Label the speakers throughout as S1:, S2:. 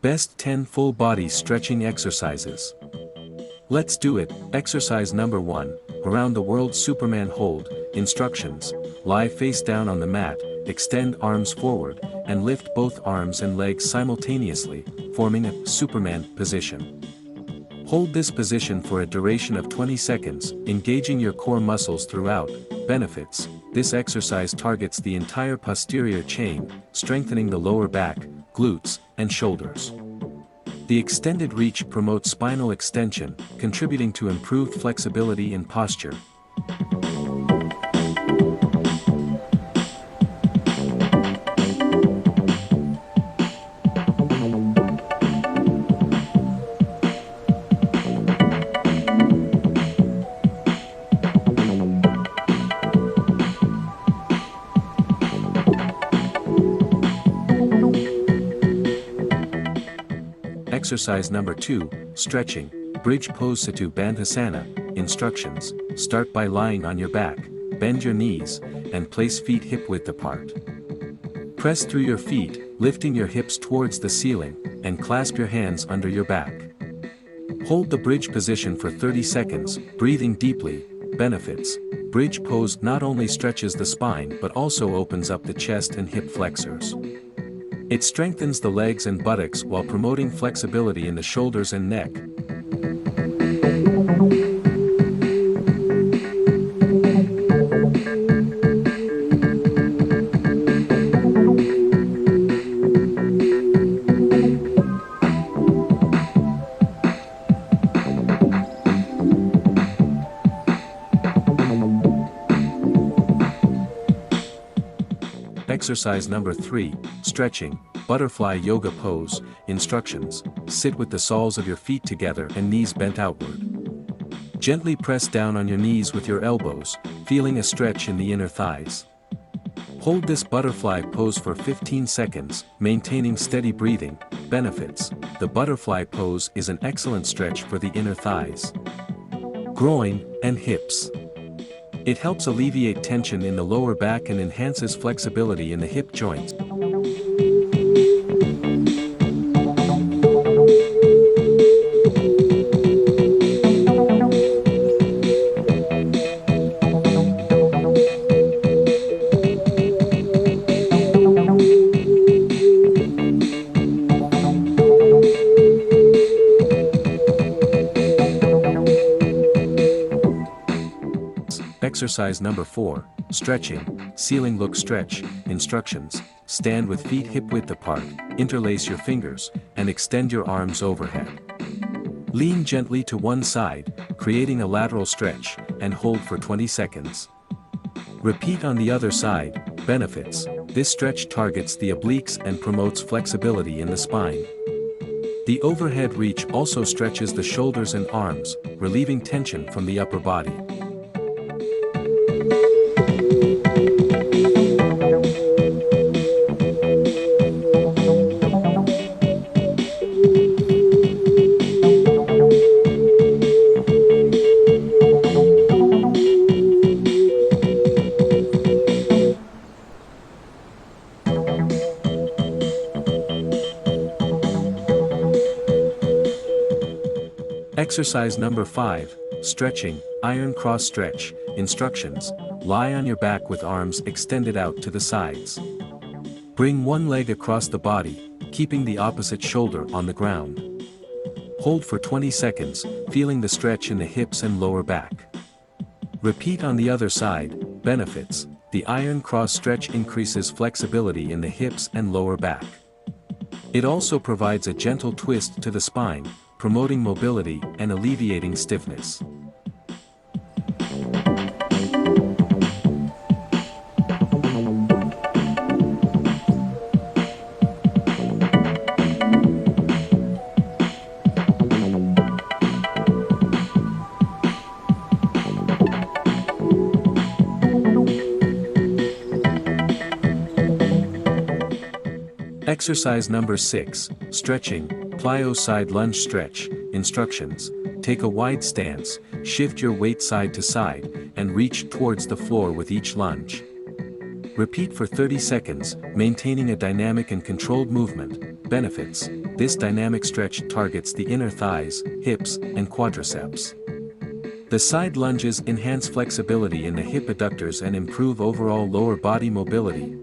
S1: Best 10 full body stretching exercises. Let's do it. Exercise number 1, around the world Superman hold. Instructions: lie face down on the mat, extend arms forward, and lift both arms and legs simultaneously, forming a Superman position. Hold this position for a duration of 20 seconds, engaging your core muscles throughout. Benefits: this exercise targets the entire posterior chain, strengthening the lower back, glutes, and shoulders. The extended reach promotes spinal extension, contributing to improved flexibility and posture. Exercise number 2, stretching, bridge pose Setu Bandhasana. Instructions: start by lying on your back, bend your knees, and place feet hip-width apart. Press through your feet, lifting your hips towards the ceiling, and clasp your hands under your back. Hold the bridge position for 30 seconds, breathing deeply. Benefits: bridge pose not only stretches the spine but also opens up the chest and hip flexors. It strengthens the legs and buttocks while promoting flexibility in the shoulders and neck. Exercise number 3, stretching, butterfly yoga pose. Instructions: sit with the soles of your feet together and knees bent outward. Gently press down on your knees with your elbows, feeling a stretch in the inner thighs. Hold this butterfly pose for 15 seconds, maintaining steady breathing. Benefits: the butterfly pose is an excellent stretch for the inner thighs, groin, and hips. It helps alleviate tension in the lower back and enhances flexibility in the hip joints. Exercise number 4, stretching, ceiling look stretch. Instructions: stand with feet hip-width apart, interlace your fingers, and extend your arms overhead. Lean gently to one side, creating a lateral stretch, and hold for 20 seconds. Repeat on the other side. Benefits: this stretch targets the obliques and promotes flexibility in the spine. The overhead reach also stretches the shoulders and arms, relieving tension from the upper body. Exercise number 5, stretching, iron cross stretch. Instructions: lie on your back with arms extended out to the sides. Bring one leg across the body, keeping the opposite shoulder on the ground. Hold for 20 seconds, feeling the stretch in the hips and lower back. Repeat on the other side. Benefits: the iron cross stretch increases flexibility in the hips and lower back. It also provides a gentle twist to the spine, promoting mobility and alleviating stiffness. Exercise number 6, stretching, plyo side lunge stretch. Instructions: take a wide stance, shift your weight side to side, and reach towards the floor with each lunge. Repeat for 30 seconds, maintaining a dynamic and controlled movement. Benefits: this dynamic stretch targets the inner thighs, hips, and quadriceps. The side lunges enhance flexibility in the hip adductors and improve overall lower body mobility.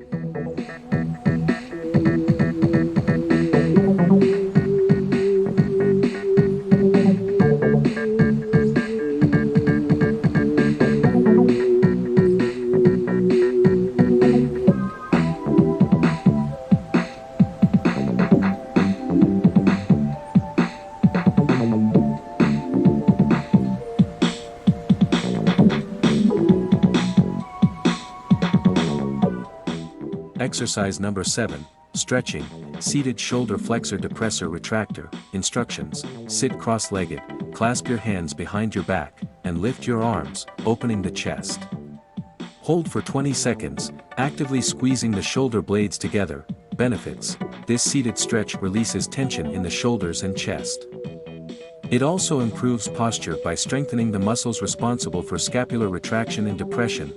S1: Exercise number 7, stretching, seated shoulder flexor depressor retractor. Instructions: sit cross-legged, clasp your hands behind your back, and lift your arms, opening the chest. Hold for 20 seconds, actively squeezing the shoulder blades together. Benefits: this seated stretch releases tension in the shoulders and chest. It also improves posture by strengthening the muscles responsible for scapular retraction and depression.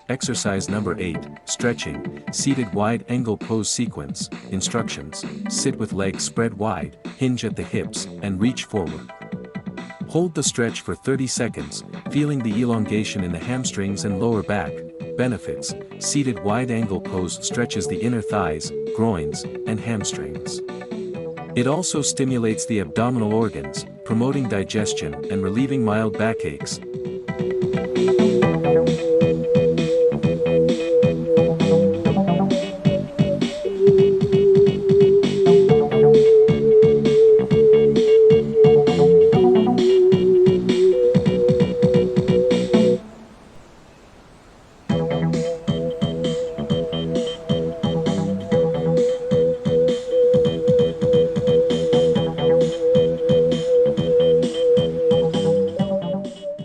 S1: Exercise number 8, stretching, seated wide angle pose sequence. Instructions: sit with legs spread wide, hinge at the hips, and reach forward. Hold the stretch for 30 seconds, feeling the elongation in the hamstrings and lower back. Benefits: seated wide angle pose stretches the inner thighs, groins, and hamstrings. It also stimulates the abdominal organs, promoting digestion and relieving mild backaches.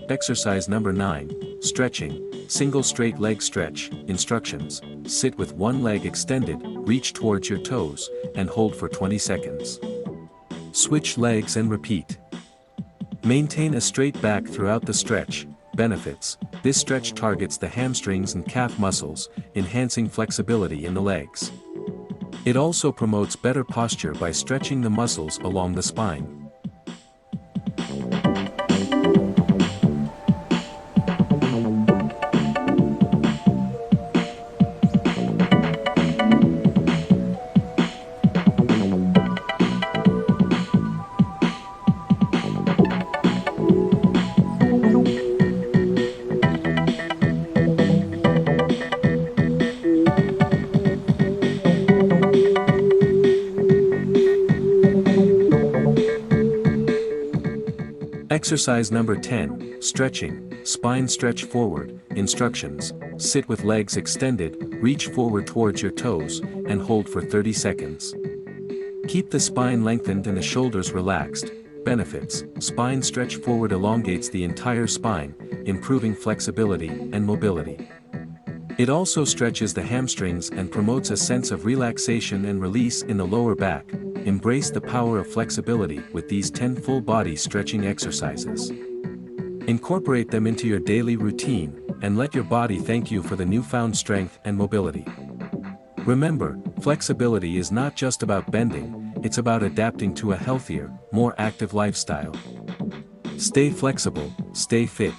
S1: Exercise number 9, stretching, single straight leg stretch. Instructions: sit with one leg extended, reach towards your toes, and hold for 20 seconds. Switch legs and repeat. Maintain a straight back throughout the stretch. Benefits: this stretch targets the hamstrings and calf muscles, enhancing flexibility in the legs. It also promotes better posture by stretching the muscles along the spine. Exercise number 10, stretching, spine stretch forward. Instructions: sit with legs extended, reach forward towards your toes, and hold for 30 seconds. Keep the spine lengthened and the shoulders relaxed. Benefits: spine stretch forward elongates the entire spine, improving flexibility and mobility. It also stretches the hamstrings and promotes a sense of relaxation and release in the lower back. Embrace the power of flexibility with these 10 full body stretching exercises. Incorporate them into your daily routine, and let your body thank you for the newfound strength and mobility. Remember, flexibility is not just about bending, it's about adapting to a healthier, more active lifestyle. Stay flexible, stay fit.